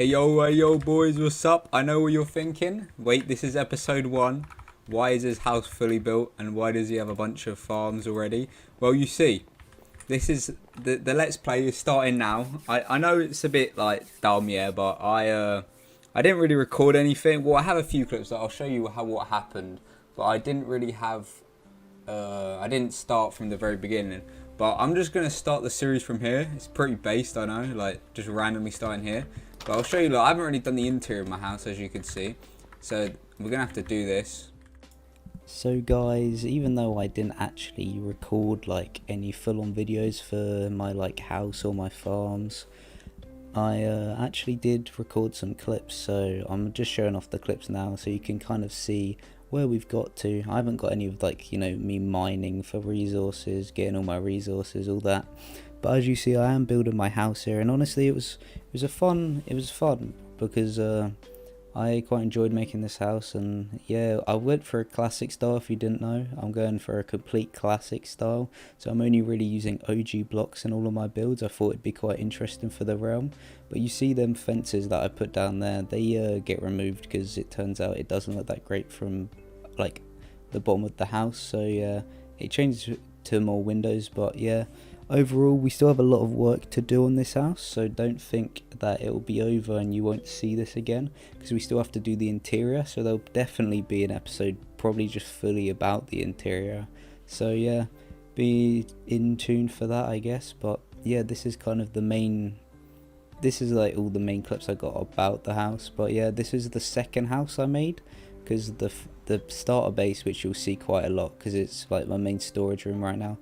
Hey yo boys, what's up? I know what you're thinking. Wait, this is episode 1. Why is his house fully built and why does he have a bunch of farms already? Well, you see, this is the let's play is starting now. I know it's a bit like dumb, yeah, but I didn't really record anything. Well, I have a few clips that I'll show you what happened, but I didn't really have I didn't start from the very beginning. But I'm just gonna start the series from here. It's pretty based, I know, like just randomly starting here. But I'll show you, look, I haven't really done the interior of my house, as you can see. So we're gonna have to do this. So guys, even though I didn't actually record like any full-on videos for my like house or my farms, I actually did record some clips, so I'm just showing off the clips now so you can kind of see where we've got to. I haven't got any of like, you know, me mining for resources, getting all my resources, all that. But as you see, I am building my house here, and honestly it was fun because I quite enjoyed making this house. And yeah, I went for a classic style. If you didn't know, I'm going for a complete classic style, so I'm only really using OG blocks in all of my builds. I thought it'd be quite interesting for the realm. But you see them fences that I put down there, they get removed because it turns out it doesn't look that great from like the bottom of the house. So yeah, it changed to more windows. But yeah, overall we still have a lot of work to do on this house, so don't think that it will be over and you won't see this again, because we still have to do the interior. So there'll definitely be an episode probably just fully about the interior, so yeah, be in tune for that, I guess. But yeah, this is kind of the main, this is like all the main clips I got about the house. But yeah, this is the second house I made, because the starter base, which you'll see quite a lot because it's like my main storage room right now,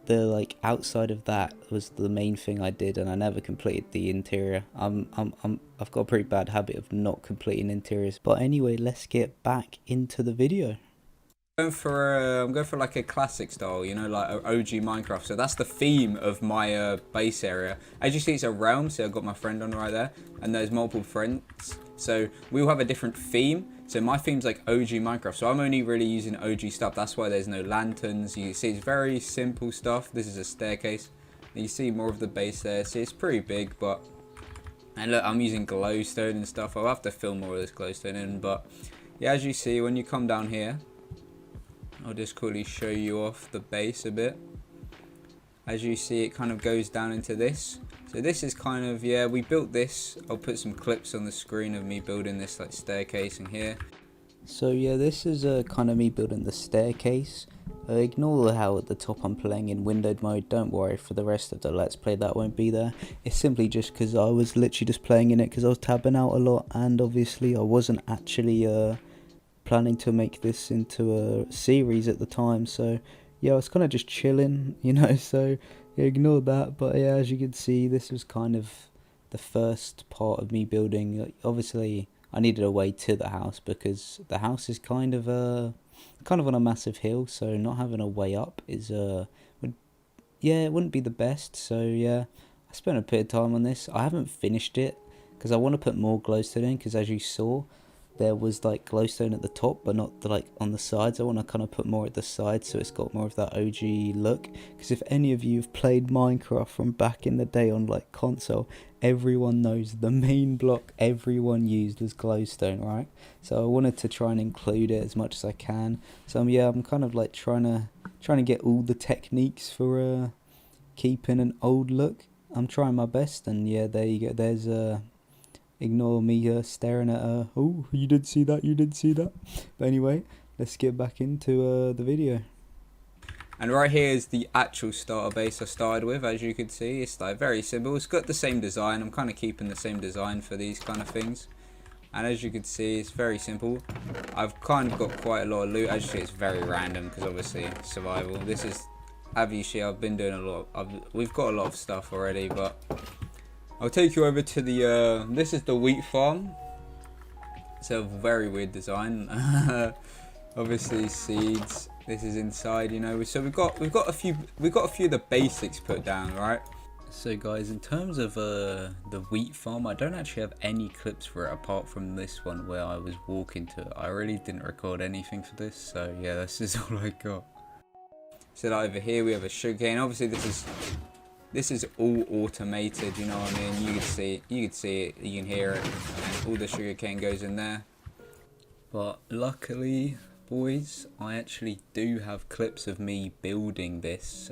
the like outside of that was the main thing I did, and I never completed the interior. I've got a pretty bad habit of not completing interiors. But anyway, let's get back into the video. I'm going for like a classic style, you know, like OG Minecraft. So that's the theme of my base area. As you see, it's a realm, so I've got my friend on right there, and there's multiple friends. So we all have a different theme. So my theme's like OG Minecraft, so I'm only really using OG stuff. That's why there's no lanterns. You see, it's very simple stuff. This is a staircase. And you see more of the base there. See, it's pretty big, but... And look, I'm using glowstone and stuff. I'll have to fill more of this glowstone in, but... Yeah, as you see, when you come down here... I'll just quickly show you off the base a bit. As you see, it kind of goes down into this. So this is kind of, yeah, we built this. I'll put some clips on the screen of me building this like staircase in here. So yeah, this is kind of me building the staircase. Ignore how at the top I'm playing in windowed mode. Don't worry, for the rest of the let's play that won't be there. It's simply just because I was literally just playing in it because I was tabbing out a lot, and obviously I wasn't actually planning to make this into a series at the time. So yeah, I was kind of just chilling, you know, so yeah, ignore that. But yeah, as you can see, this was kind of the first part of me building. Like, obviously I needed a way to the house because the house is kind of on a massive hill, so not having a way up is it wouldn't be the best. So yeah, I spent a bit of time on this. I haven't finished it because I want to put more glowstone in, because as you saw, there was like glowstone at the top but not like on the sides. I want to kind of put more at the sides so it's got more of that OG look, because if any of you have played Minecraft from back in the day on like console, everyone knows the main block everyone used was glowstone, right? So I wanted to try and include it as much as I can. So yeah, I'm kind of like trying to get all the techniques for keeping an old look. I'm trying my best, and yeah, there you go. There's ignore me staring at oh, you did see that. But anyway, let's get back into the video. And right here is the actual starter base I started with. As you can see, it's like very simple. It's got the same design. I'm kind of keeping the same design for these kind of things. And as you can see, it's very simple. I've kind of got quite a lot of loot. As you see, it's very random because obviously survival. This is, as you see, I've been doing a lot. We've got a lot of stuff already, but I'll take you over to the, this is the wheat farm. It's a very weird design. Obviously seeds. This is inside, you know. So we've got a few of the basics put down, right? So guys, in terms of the wheat farm, I don't actually have any clips for it apart from this one where I was walking to it. I really didn't record anything for this, so yeah, this is all I got. So like over here we have a sugarcane. Obviously this this is all automated, you know what I mean? You could see it, you can hear it, and all the sugarcane goes in there. But luckily, boys, I actually do have clips of me building this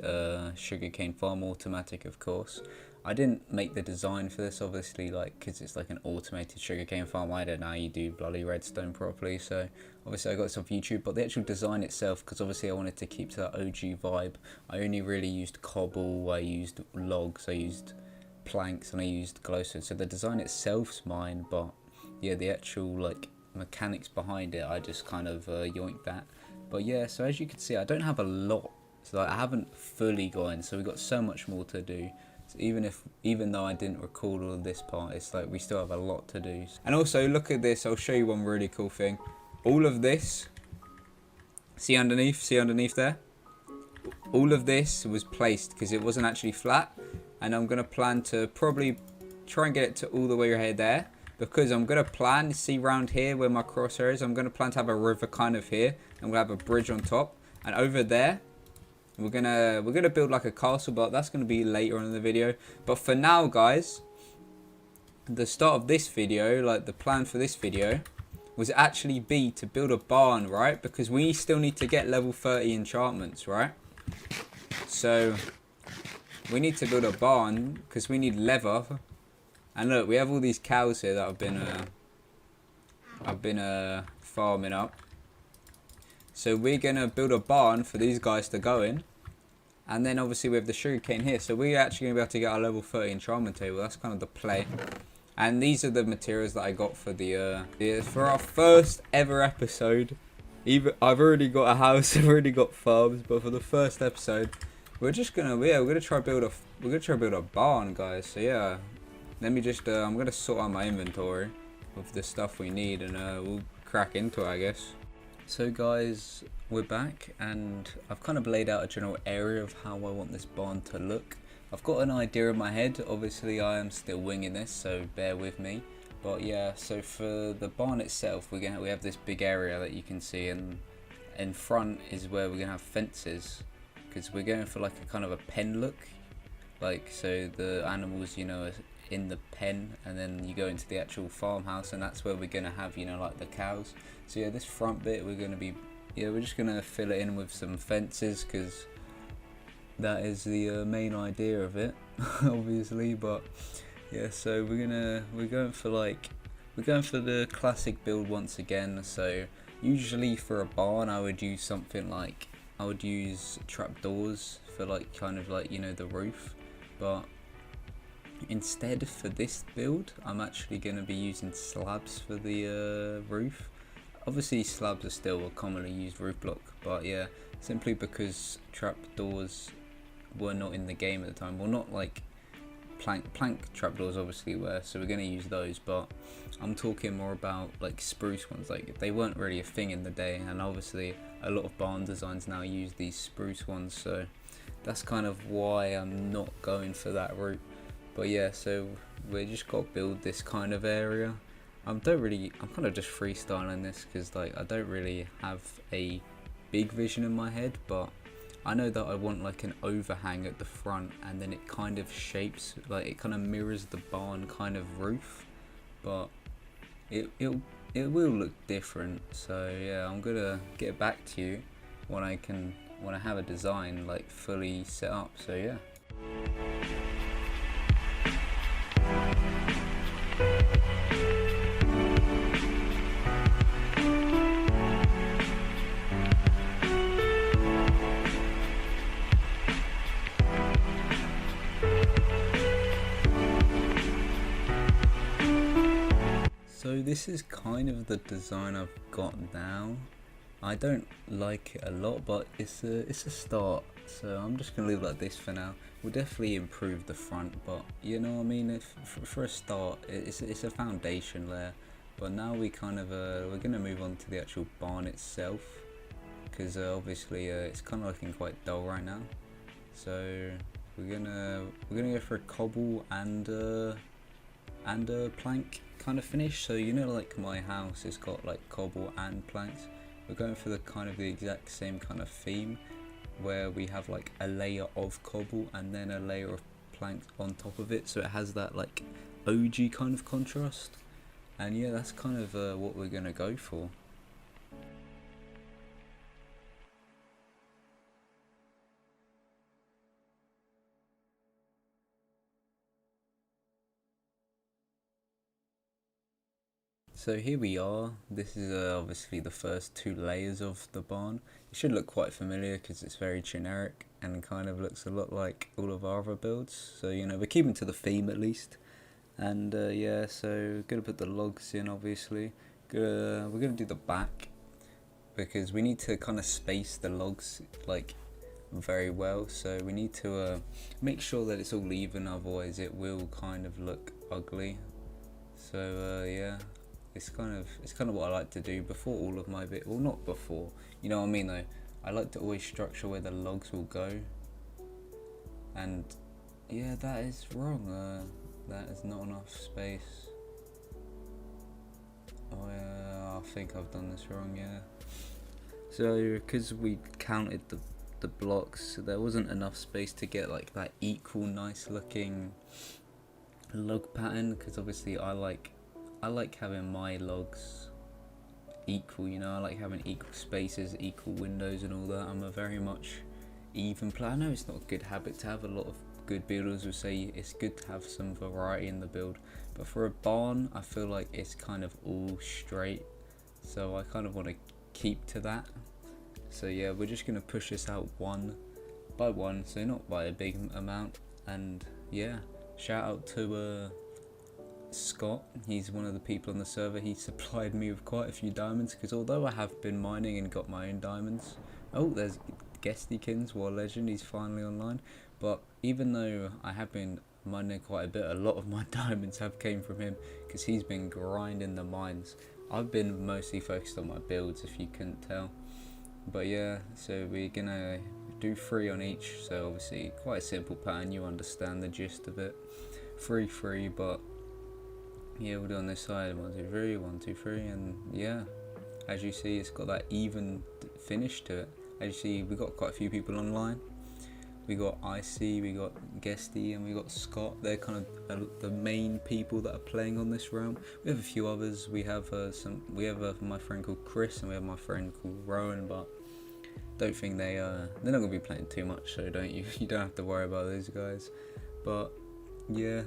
sugarcane farm, automatic of course. I didn't make the design for this, obviously, like, because it's like an automated sugarcane farm. I don't know how you do bloody redstone properly, so obviously I got this off YouTube. But the actual design itself, because obviously I wanted to keep to that OG vibe, I only really used cobble, I used logs, I used planks, and I used glowstone. So the design itself's mine, but yeah, the actual like mechanics behind it, I just kind of yoinked that. But yeah, so as you can see, I don't have a lot, so like, I haven't fully gone, so we've got so much more to do. So even though I didn't record all of this part, it's like we still have a lot to do. And also, look at this, I'll show you one really cool thing. All of this, see underneath there? All of this was placed because it wasn't actually flat, and I'm going to plan to probably try and get it to all the way right there, because I'm going to plan, see round here where my crosshair is, I'm going to plan to have a river kind of here, and we'll have a bridge on top, and over there we're gonna build like a castle, but that's gonna be later on in the video. But for now, guys, the start of this video, like the plan for this video, was actually to build a barn, right? Because we still need to get level 30 enchantments, right? So we need to build a barn because we need leather. And look, we have all these cows here that I've been farming up. So we're going to build a barn for these guys to go in. And then obviously we have the sugarcane here. So we're actually going to be able to get our level 30 enchantment table. That's kind of the play. And these are the materials that I got for for our first ever episode. I've already got a house, I've already got farms, but for the first episode, we're gonna try build a barn, guys. So yeah, let me just I'm gonna sort out my inventory of the stuff we need, and we'll crack into it, I guess. So guys, we're back, and I've kind of laid out a general area of how I want this barn to look. I've got an idea in my head. Obviously I am still winging this, so bear with me. But yeah, so for the barn itself, we have this big area that you can see, and in front is where we're gonna have fences, because we're going for like a kind of a pen look, like so the animals, you know, are in the pen, and then you go into the actual farmhouse, and that's where we're gonna have, you know, like the cows. So yeah, this front bit we're just gonna fill it in with some fences, because that is the main idea of it, obviously. But yeah, so we're going for the classic build once again. So usually for a barn I would use something like, I would use trapdoors for like kind of like, you know, the roof. But instead for this build I'm actually going to be using slabs for the roof. Obviously slabs are still a commonly used roof block, but yeah, simply because trapdoors were not in the game at the time. Well, not like plank trapdoors obviously were, so we're going to use those, but I'm talking more about like spruce ones. Like they weren't really a thing in the day, and obviously a lot of barn designs now use these spruce ones, so that's kind of why I'm not going for that route. But yeah, so we just got to build this kind of area. I'm kind of just freestyling this, because like I don't really have a big vision in my head, but I know that I want like an overhang at the front, and then it kind of shapes, like it kind of mirrors the barn kind of roof, but it will look different. So yeah, I'm gonna get back to you when I have a design like fully set up. So yeah. So this is kind of the design I've got now. I don't like it a lot, but it's a start. So I'm just gonna leave it like this for now. We'll definitely improve the front, but you know what I mean. For a start, it's a foundation layer. But now we kind of we're gonna move on to the actual barn itself, because obviously it's kind of looking quite dull right now. So we're gonna go for a cobble and a plank kind of finish. So you know, like my house has got like cobble and planks. We're going for the exact same kind of theme, where we have like a layer of cobble and then a layer of planks on top of it, so it has that like OG kind of contrast. And yeah, that's kind of what we're gonna go for. So here we are. This is obviously the first 2 layers of the barn. It should look quite familiar because it's very generic and kind of looks a lot like all of our other builds. So you know, we're keeping to the theme at least. And yeah, so gonna put the logs in obviously. We're gonna do the back because we need to kind of space the logs like very well. So we need to make sure that it's all even, otherwise it will kind of look ugly. So yeah. It's kind of what I like to do before all of my well, not before, you know what I mean though. I like to always structure where the logs will go, and yeah, that is wrong. That is not enough space. Oh yeah, I think I've done this wrong. Yeah. So because we counted the blocks, there wasn't enough space to get like that equal, nice looking log pattern. Because obviously I like having my logs equal, you know. I like having equal spaces, equal windows and all that. I'm a very much even player. I know it's not a good habit to have. A lot of good builders will say it's good to have some variety in the build, but for a barn I feel like it's kind of all straight, so I kind of want to keep to that. So yeah, we're just going to push this out one by one, so not by a big amount. And yeah, shout out to Scott. He's one of the people on the server. He supplied me with quite a few diamonds, because although I have been mining and got my own diamonds, oh, there's Guestykins, War Legend, he's finally online. But even though I have been mining quite a bit, a lot of my diamonds have came from him, because he's been grinding the mines. I've been mostly focused on my builds, if you couldn't tell. But yeah, so we're gonna do 3 on each, so obviously quite a simple pattern, you understand the gist of it. 3 3, but yeah, we'll do on this side 1 2 3 1 2 3, and yeah, as you see, it's got that even finish to it. As you see, we got quite a few people online. We got Icy, we got Guesty, and we got Scott. They're kind of the main people that are playing on this realm. We have a few others. We have my friend called Chris, and we have my friend called Rowan, but don't think they're not gonna be playing too much, so don't you don't have to worry about those guys. But yeah,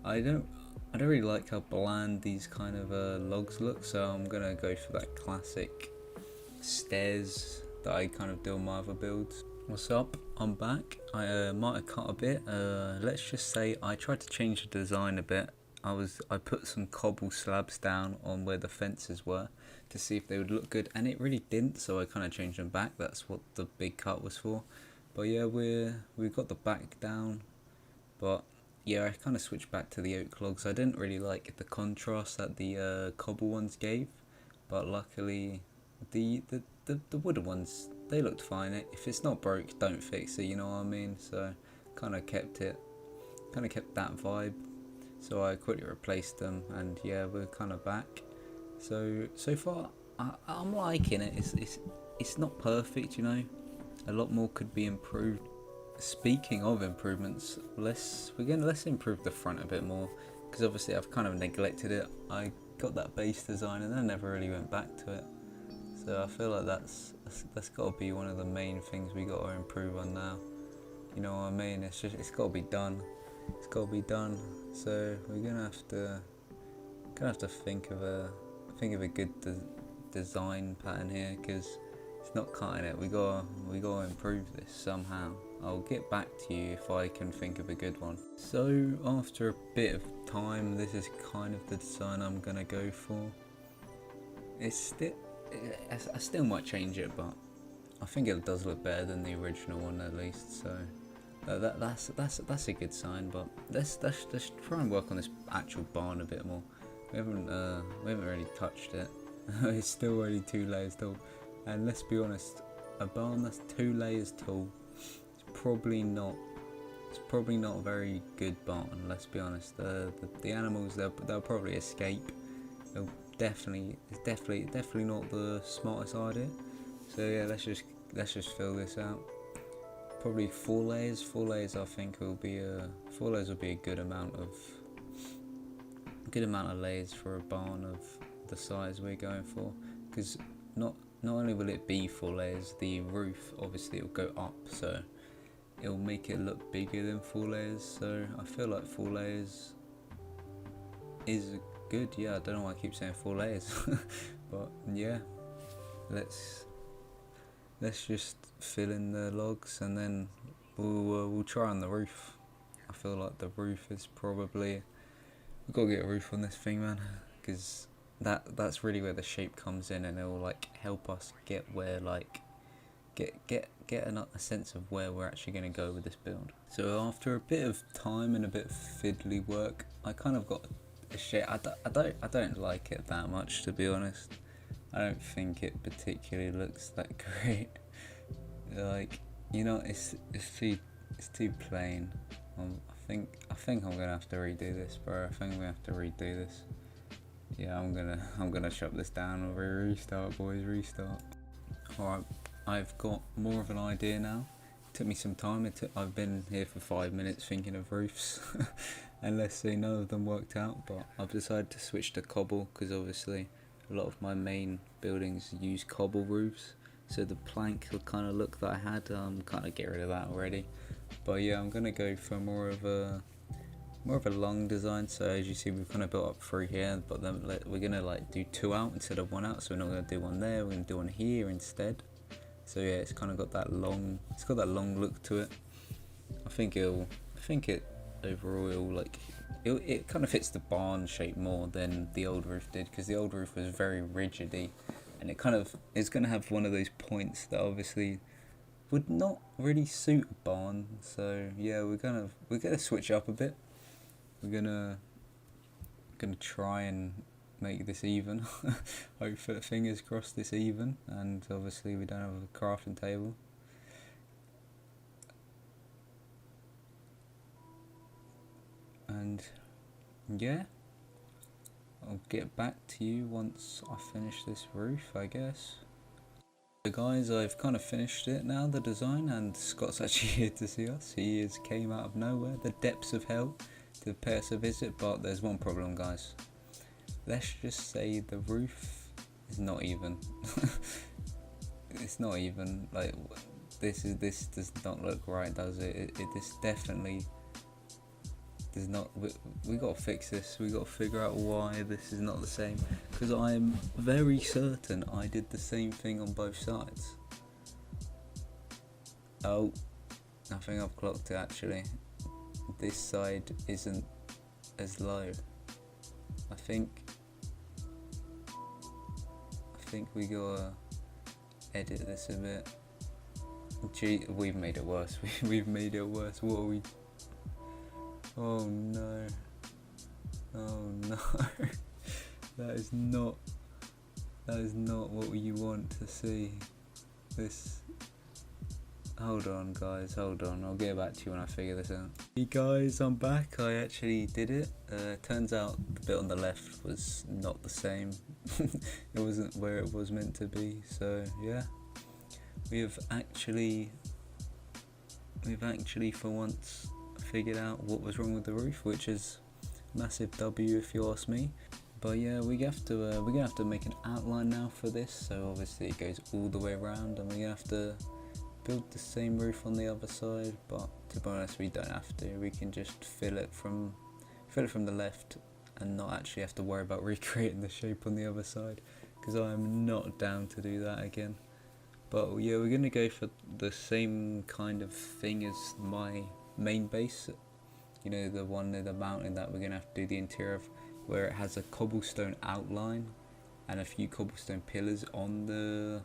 I don't really like how bland these kind of logs look, so I'm gonna go for that classic stairs that I kind of do on my other builds. What's up? I'm back. I might have cut a bit. Let's just say I tried to change the design a bit. I put some cobble slabs down on where the fences were to see if they would look good, and it really didn't, so I kind of changed them back. That's what the big cut was for. But yeah, we've got the back down, but yeah, I kind of switched back to the oak logs. I didn't really like the contrast that the cobble ones gave, but luckily the wooden ones, they looked fine. If it's not broke, don't fix it, you know what I mean? So kind of kept that vibe. So I quickly replaced them, and yeah, we're kind of back. So far I'm liking it. It's not perfect, you know. A lot more could be improved. Speaking of improvements, let's improve the front a bit more, because obviously I've kind of neglected it. I got that base design and then I never really went back to it. So I feel like that's got to be one of the main things we got to improve on now. You know what I mean? It's got to be done. It's got to be done. So we're gonna have to think of a good design pattern here, because it's not cutting it. We gotta improve this somehow. I'll get back to you if I can think of a good one. So after a bit of time, this is kind of the design I'm gonna go for. I still might change it, but I think it does look better than the original one at least. So that's a good sign. But let's try and work on this actual barn a bit more. We haven't really touched it. It's still only 2 layers tall, and let's be honest, a barn that's 2 layers tall is probably not a very good barn. Let's be honest. The animals, they'll probably escape. It's definitely not the smartest idea. So yeah, let's just fill this out. probably 4 layers. 4 layers, I think will be a 4 layers will be a good amount of layers for a barn of the size we're going for. Because not only will it be 4 layers, the roof obviously will go up, so it'll make it look bigger than 4 layers. So I feel like 4 layers is good. Yeah, I don't know why I keep saying 4 layers, but yeah, let's just fill in the logs and then we'll try on the roof. I feel like the roof is probably, we've got to get a roof on this thing, man, because that's really where the shape comes in, and it will like help us get where like get a sense of where we're actually going to go with this build. So after a bit of time and a bit of fiddly work, I kind of got a shape. I don't like it that much, to be honest. I don't think it particularly looks that great. Like, you know, it's too plain. I think I'm gonna have to redo this, bro. I think I'm gonna have to redo this. Yeah, I'm gonna shut this down and restart, boys. Restart. Alright, I've got more of an idea now. It took me some time. I've been here for 5 minutes thinking of roofs, and let's say none of them worked out. But I've decided to switch to cobble because obviously a lot of my main buildings use cobble roofs. So the plank kind of look that I had, kind of get rid of that already. But yeah, I'm gonna go for more of a long design. So as you see, we've kind of built up 3 here, but then we're gonna like do 2 out instead of 1 out. So we're not gonna do 1 there, we're gonna do 1 here instead. So yeah, it's kind of got that long, look to it. I think it overall like it kind of fits the barn shape more than the old roof did, because the old roof was very rigidy, and it's gonna have one of those points that obviously would not really suit a barn. So yeah, we're gonna switch up a bit. We're gonna try and make this even. Hopefully, fingers crossed, this even. And obviously we don't have a crafting table. And yeah, I'll get back to you once I finish this roof, I guess. So guys, I've kind of finished it now, the design, and Scott's actually here to see us. He came out of nowhere, the depths of hell, to pay us a visit. But there's one problem, guys. Let's just say the roof is not even. It's not even. Like, this does not look right, does it? This definitely does not. We gotta fix this. We gotta figure out why this is not the same, because I'm very certain I did the same thing on both sides. Oh, I think I've clocked it actually. This side isn't as low. I think we gotta edit this a bit. Gee, we've made it worse. We've made it worse. What are we? Oh no. Oh no. That is not what you want to see. This. Hold on, guys, hold on. I'll get back to you when I figure this out. Hey guys, I'm back. I actually did it. Turns out the bit on the left was not the same. It wasn't where it was meant to be. So yeah, we've actually for once figured out what was wrong with the roof, which is massive W if you ask me. But yeah, we're gonna have to make an outline now for this. So obviously it goes all the way around, and we're gonna have to build the same roof on the other side. But to be honest, we don't have to. We can just fill it from the left and not actually have to worry about recreating the shape on the other side, because I'm not down to do that again. But yeah, we're gonna go for the same kind of thing as my main base, you know, the one near the mountain that we're gonna have to do the interior of, where it has a cobblestone outline and a few cobblestone pillars on the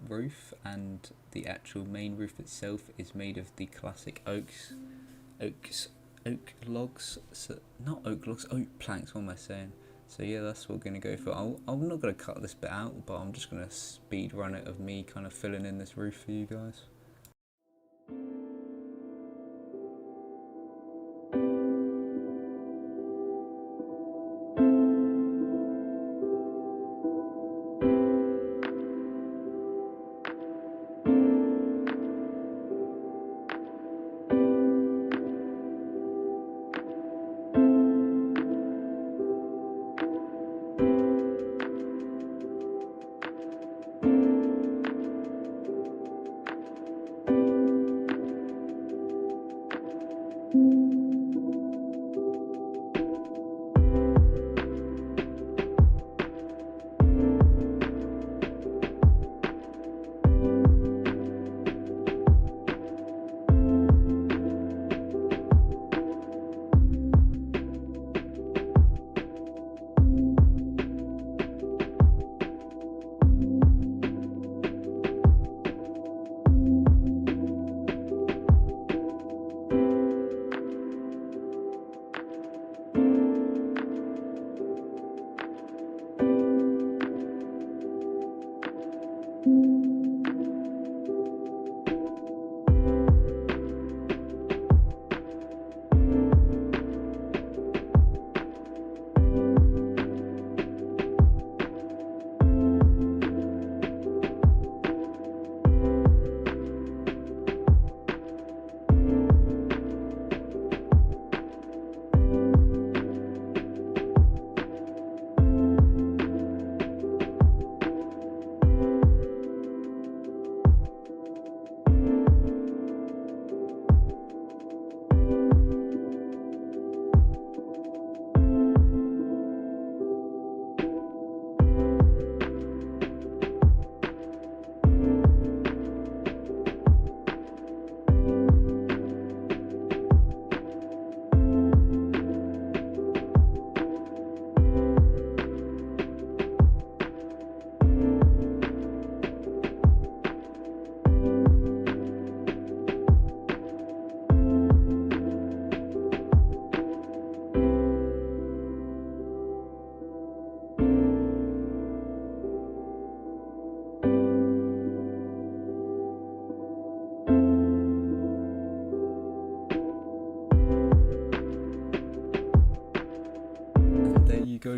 roof, and the actual main roof itself is made of the classic oak logs, so not oak logs, oak planks, what am I saying? So yeah, that's what we're going to go for. I'm not going to cut this bit out, but I'm just going to speed run it of me kind of filling in this roof for you guys.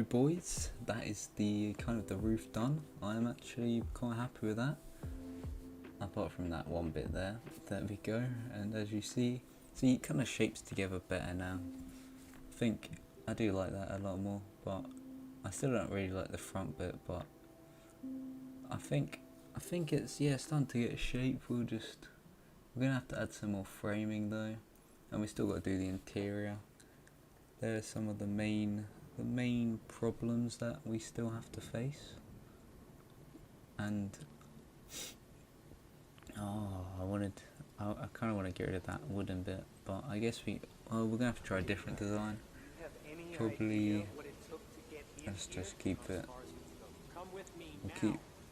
So boys, that is the kind of the roof done. I'm actually quite happy with that. Apart from that one bit there. There we go. And as you see it kind of shapes together better now. I think I do like that a lot more, but I still don't really like the front bit, but I think it's starting to get a shape. We're gonna have to add some more framing though, and we still got to do the interior. There are some of the main problems that we still have to face. And I kind of want to get rid of that wooden bit, but I guess we're gonna have to try a different design. Probably let's just keep it.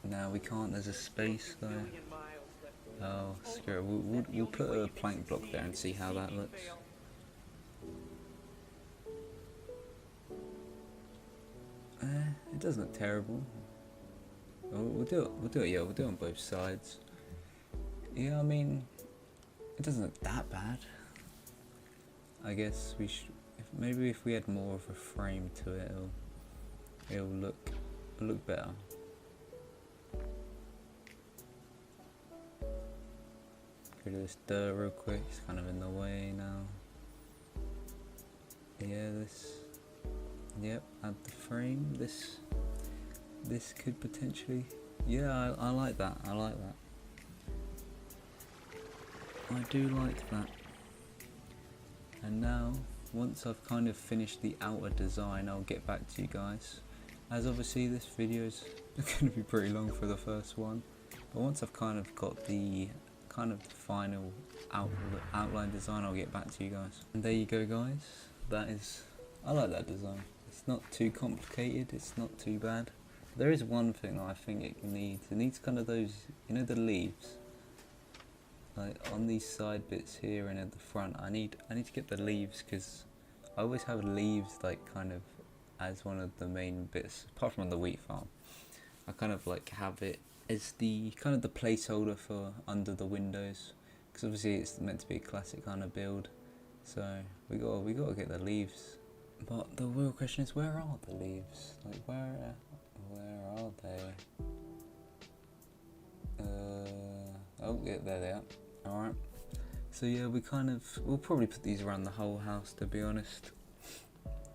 No, we can't. There's a space though. Oh, screw it. We'll put a plank block there and see how that looks. It doesn't look terrible. We'll do it. Yeah, we'll do it on both sides. Yeah, I mean, it doesn't look that bad. I guess we should. Maybe if we had more of a frame to it, it'll look better. Get rid of this dirt real quick. It's kind of in the way now. Yeah, this. Yep, add the frame. This could potentially. Yeah, I like that. I like that. I do like that. And now, once I've kind of finished the outer design, I'll get back to you guys. As obviously this video's going to be pretty long for the first one, but once I've kind of got the final outline design, I'll get back to you guys. And there you go, guys. I like that design. It's not too complicated. It's not too bad. There is one thing that I think it needs. It needs kind of those, you know, the leaves. Like on these side bits here and at the front, I need to get the leaves, because I always have leaves like kind of as one of the main bits, apart from on the wheat farm. I kind of like have it as the kind of the placeholder for under the windows, because obviously it's meant to be a classic kind of build. So we got to get the leaves. But the real question is, where are the leaves? Like where are they? Oh yeah, there they are. Alright. So yeah, we'll probably put these around the whole house, to be honest.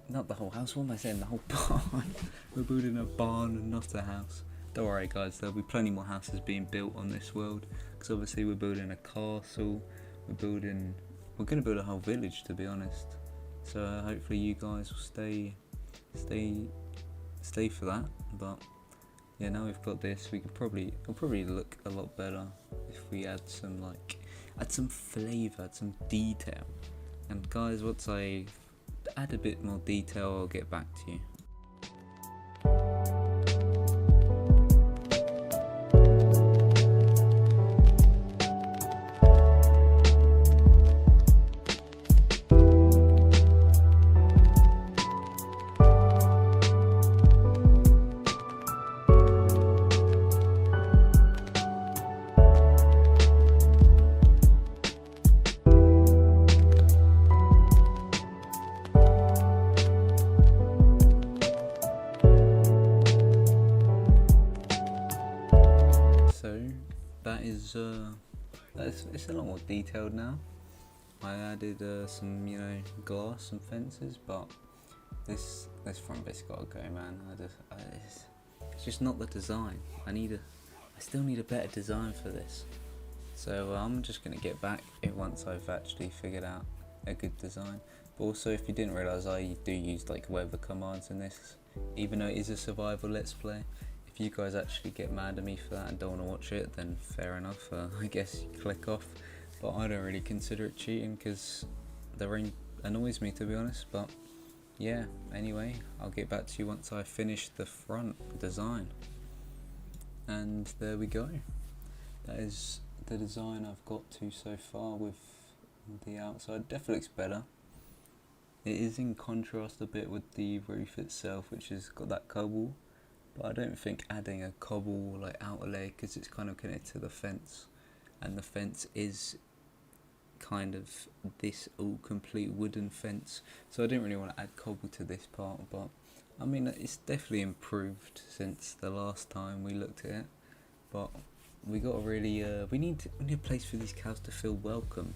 Not the whole house, what am I saying? The whole barn. We're building a barn and not a house. Don't worry guys, there'll be plenty more houses being built on this world, because obviously we're building a castle, we're going to build a whole village, to be honest. So hopefully you guys will stay for that. But yeah, now we've got this, it'll probably look a lot better if we add some flavour, add some detail. And guys, once I add a bit more detail, I'll get back to you. It's a lot more detailed now. I added some, glass, some fences, but this front bit's gotta go, man. It's just not the design. I still need a better design for this. So I'm just gonna get back once I've actually figured out a good design. But also, if you didn't realise, I do use like weather commands in this, even though it is a survival let's play. If you guys actually get mad at me for that and don't want to watch it, then fair enough, I guess you click off. But I don't really consider it cheating, because the rain annoys me, to be honest. But yeah, anyway, I'll get back to you once I finish the front design. And there we go. That is the design I've got to so far with the outside. Definitely looks better. It is in contrast a bit with the roof itself, which has got that cobble. But I don't think adding a cobble like outer layer, because it's kind of connected to the fence, and the fence is kind of this all complete wooden fence, so I didn't really want to add cobble to this part. But I mean, it's definitely improved since the last time we looked at it, but we got to really we need a place for these cows to feel welcome.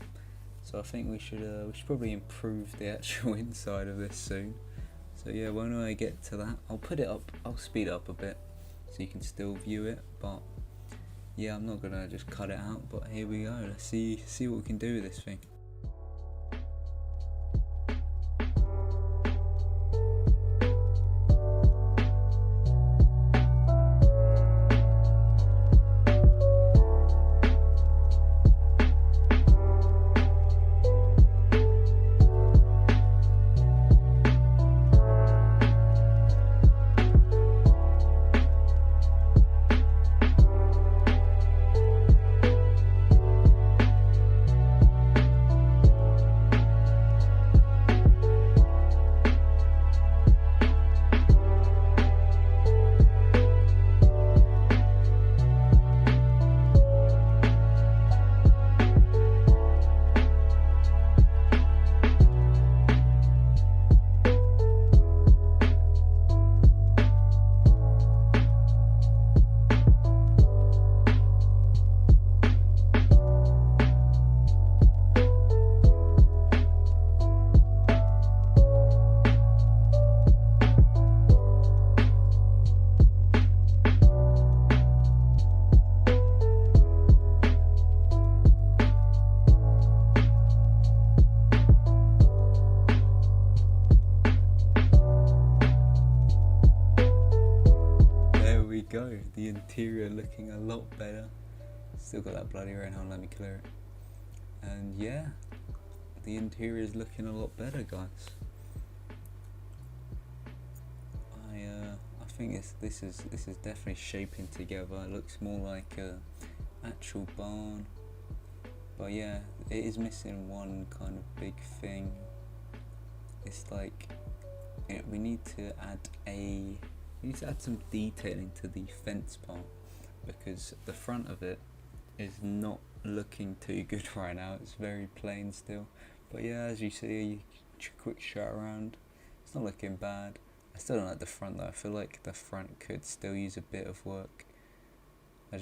So I think we should probably improve the actual inside of this soon. So yeah, when I get to that, I'll put it up. I'll speed it up a bit so you can still view it. But yeah, I'm not gonna just cut it out. But here we go. Let's see what we can do with this thing. Go, the interior looking a lot better. Still got that bloody rain on, let me clear it. And yeah, the interior is looking a lot better, guys. I think this is definitely shaping together. It looks more like a actual barn, but yeah, it is missing one kind of big thing. It's like we need to add some detailing to the fence part, because the front of it is not looking too good right now. It's very plain still, but yeah, as you see, quick shot around, it's not looking bad. I still don't like the front though. I feel like the front could still use a bit of work. I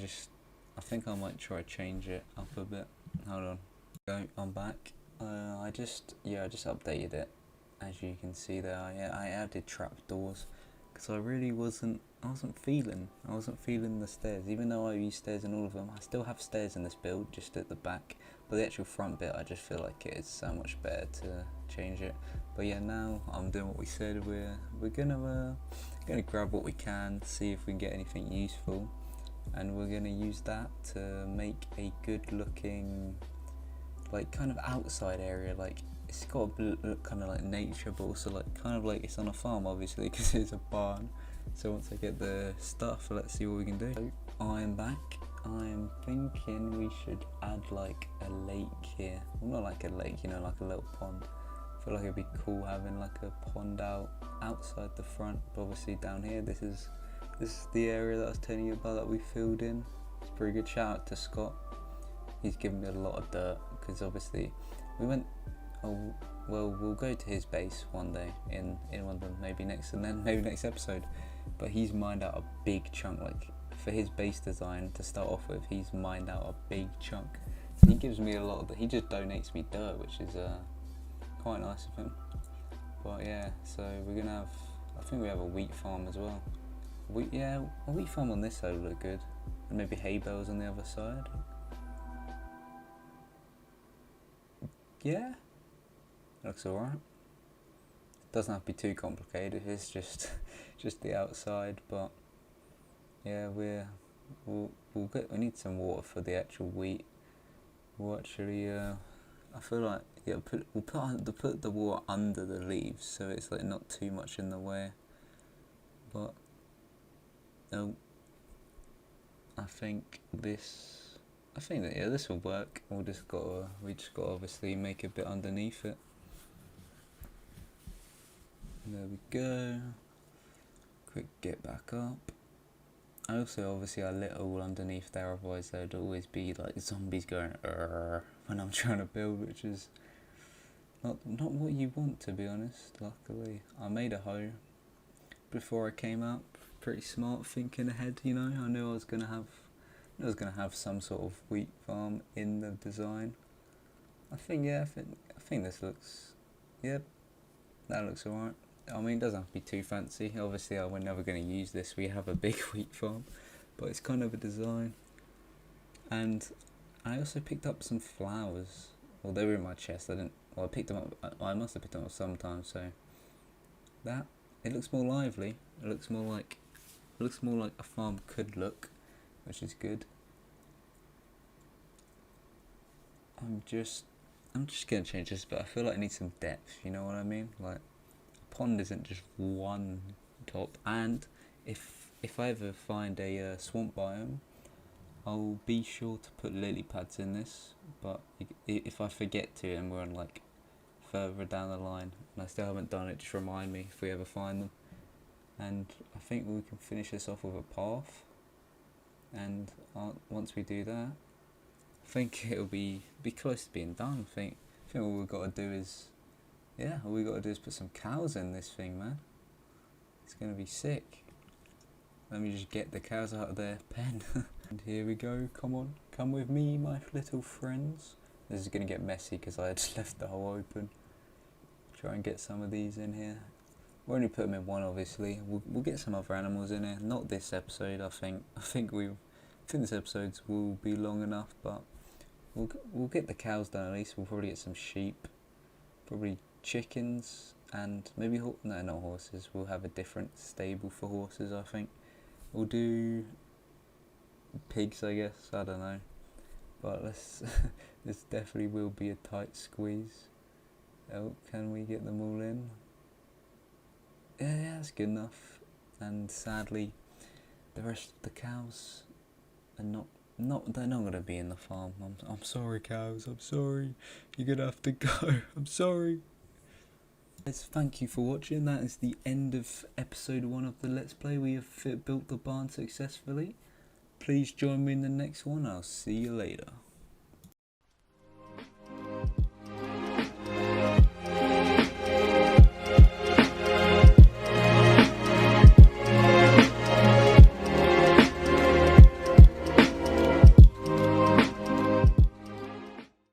think I might try change it up a bit. Hold on. Go, I'm back. I just updated it. As you can see there, I added trapdoors. So I really wasn't feeling the stairs, even though I use stairs in all of them. I still have stairs in this build, just at the back, but the actual front bit, I just feel like it is so much better to change it. But yeah, now I'm doing what we said. We're gonna grab what we can, see if we can get anything useful, and we're gonna use that to make a good looking, like, kind of outside area. Like, it's got to look kind of like nature, but also like kind of like it's on a farm, obviously, because it's a barn. So once I get the stuff, let's see what we can do. So I am back. I am thinking we should add like a lake here. Well, not like a lake, you know, like a little pond. I feel like it'd be cool having like a pond outside the front. But obviously down here, this is the area that I was telling you about that we filled in. It's pretty good. Shout out to Scott. He's given me a lot of dirt, because obviously we went. Oh, well, we'll go to his base one day in one of them, maybe next episode. But he's mined out a big chunk, like for his base design to start off with. He's mined out a big chunk, so he gives me a lot of he just donates me dirt, which is quite nice of him. But yeah, so we're gonna have, I think we have a wheat farm as well. A wheat farm on this side would look good, and maybe hay bales on the other side. Yeah, looks alright. Doesn't have to be too complicated. It's just the outside. But yeah, we need some water for the actual wheat. We'll actually I feel like we'll put the water under the leaves, so it's like not too much in the way. But I think that yeah, this will work. We just gotta obviously make a bit underneath it. There we go. Quick get back up. I lit all underneath there, otherwise there'd always be like zombies going when I'm trying to build, which is not what you want, to be honest. Luckily I made a hoe, before I came out. Pretty smart thinking ahead, you know. I knew I was gonna have some sort of wheat farm in the design. I think this looks, yep, that looks alright. I mean, it doesn't have to be too fancy. Obviously, we're never going to use this. We have a big wheat farm, but it's kind of a design. And I also picked up some flowers. Well, they were in my chest. I picked them up. I must have picked them up sometime. So that it looks more lively. It looks more like a farm could look, which is good. I'm just gonna change this, but I feel like I need some depth. You know what I mean? Like, a pond isn't just one top. And if I ever find a swamp biome, I'll be sure to put lily pads in this. But if I forget to, and we're on like further down the line, and I still haven't done it, just remind me if we ever find them. And I think we can finish this off with a path. And once we do that, I think it'll be close to being done. I think all we've got to do is, put some cows in this thing, man. It's gonna be sick. Let me just get the cows out of their pen. And here we go. Come on, come with me, my little friends. This is gonna get messy because I just left the hole open. Try and get some of these in here. We'll only put them in one, obviously. We'll get some other animals in here. Not this episode, I think. I think this episode will be long enough, but we'll get the cows done at least. We'll probably get some sheep, probably chickens, and maybe no, not horses. We'll have a different stable for horses, I think. We'll do pigs, I guess. I don't know, but this definitely will be a tight squeeze. Oh, can we get them all in? Yeah, that's good enough. And sadly, the rest of the cows are they're not gonna be in the farm. I'm sorry, cows. I'm sorry. You're gonna have to go. I'm sorry. Guys, thank you for watching. That is the end of episode 1 of the Let's Play. We have built the barn successfully. Please join me in the next one. I'll see you later.